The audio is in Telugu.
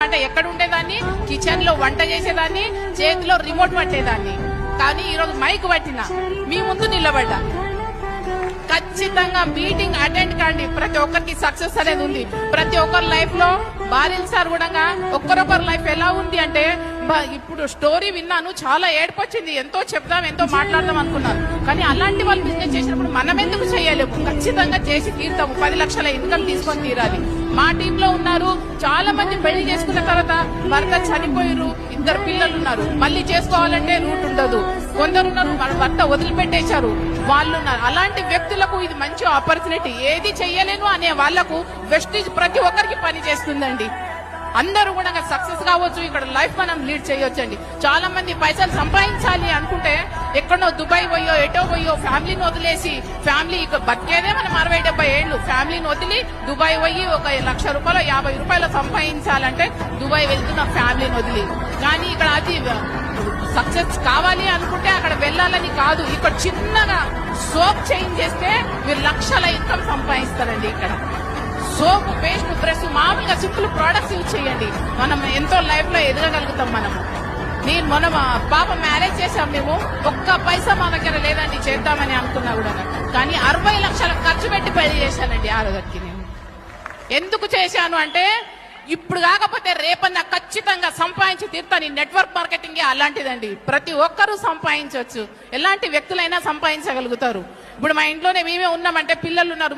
అంటే ఎక్కడ ఉండేదాన్ని, కిచెన్ లో వంట చేసేదాన్ని, చేతిలో రిమోట్ పట్టేదాన్ని. కానీ ఈరోజు మైక్ పట్టిన మీ ముందు నిలబడ్డా. ఖచ్చితంగా మీటింగ్ అటెండ్ కాండి. ప్రతి ఒక్కరికి సక్సెస్ అనేది ఉంది. ప్రతి ఒక్కరి లైఫ్ లో బాలిల్ సార్ కూడా ఒక్కరొకరు లైఫ్ ఎలా ఉంది అంటే, ఇప్పుడు స్టోరీ విన్నాను, చాలా ఏడుపు వచ్చింది. ఎంతో చెప్దాం, ఎంతో మాట్లాడదాం అనుకున్నాను. కానీ అలాంటి వాళ్ళు బిజినెస్ చేసినప్పుడు మనం ఎందుకు చేయలేము? ఖచ్చితంగా చేసి తీరుతాము. 10 లక్షల ఇన్కమ్ తీసుకొని తీరాలి. మా టీమ్ లో ఉన్నారు చాలా మంది పెళ్లి చేసుకున్న తర్వాత భర్త చనిపోయారు, 2 పిల్లలు ఉన్నారు. మళ్ళీ చేసుకోవాలంటే రూట్ ఉండదు. కొందరు ఉన్నారు మన భర్త వదిలిపెట్టేశారు, వాళ్ళు ఉన్నారు. అలాంటి వ్యక్తులకు ఇది మంచి ఆపర్చునిటీ. ఏది చెయ్యలేను అనే వాళ్లకు వెస్టీజ్ ప్రతి ఒక్కరికి పని చేస్తుందండి. అందరూ కూడా సక్సెస్ కావచ్చు. ఇక్కడ లైఫ్ మనం లీడ్ చేయొచ్చండి. చాలా మంది పైసలు సంపాదించాలి అనుకుంటే ఎక్కడో దుబాయ్ పోయో ఎటో పోయో ఫ్యామిలీని వదిలేసి, ఫ్యామిలీ బతికేదే మనం 60-70 ఏళ్ళు, ఫ్యామిలీని వదిలి దుబాయ్ పోయి ఒక 1 లక్ష రూపాయలు 50 రూపాయలు సంపాదించాలంటే దుబాయ్ వెళ్తున్న ఫ్యామిలీని వదిలి. కానీ ఇక్కడ అది సక్సెస్ కావాలి అనుకుంటే అక్కడ వెళ్ళాలని కాదు. ఇక్కడ చిన్నగా సోప్ చేంజ్ చేస్తే మీరు లక్షల ఇన్కమ్ సంపాదిస్తారండి. ఇక్కడ సోప్, పేస్ట్, బ్రష్, మామూలుగా సింపుల్ ప్రొడక్ట్స్ యూజ్ చేయండి. మనం ఎంతో లైఫ్ లో ఎదగలుగుతాం. నేను మొన్న పాప మ్యారేజ్ చేశాం. మేము ఒక్క పైసా మా దగ్గర లేదండి చేద్దామని అనుకున్నా కూడా. కానీ 60 లక్షల ఖర్చు పెట్టి పెళ్లి చేశానండి ఆ రోజుకి. నేను ఎందుకు చేశాను అంటే, ఇప్పుడు కాకపోతే రేపన్నా ఖచ్చితంగా సంపాదించి తీరుతాను. నెట్వర్క్ మార్కెటింగ్ అలాంటిదండి. ప్రతి ఒక్కరూ సంపాదించవచ్చు. ఎలాంటి వ్యక్తులైనా సంపాదించగలుగుతారు. ఇప్పుడు మా ఇంట్లోనే మేమే ఉన్నామంటే పిల్లలు ఉన్నారు.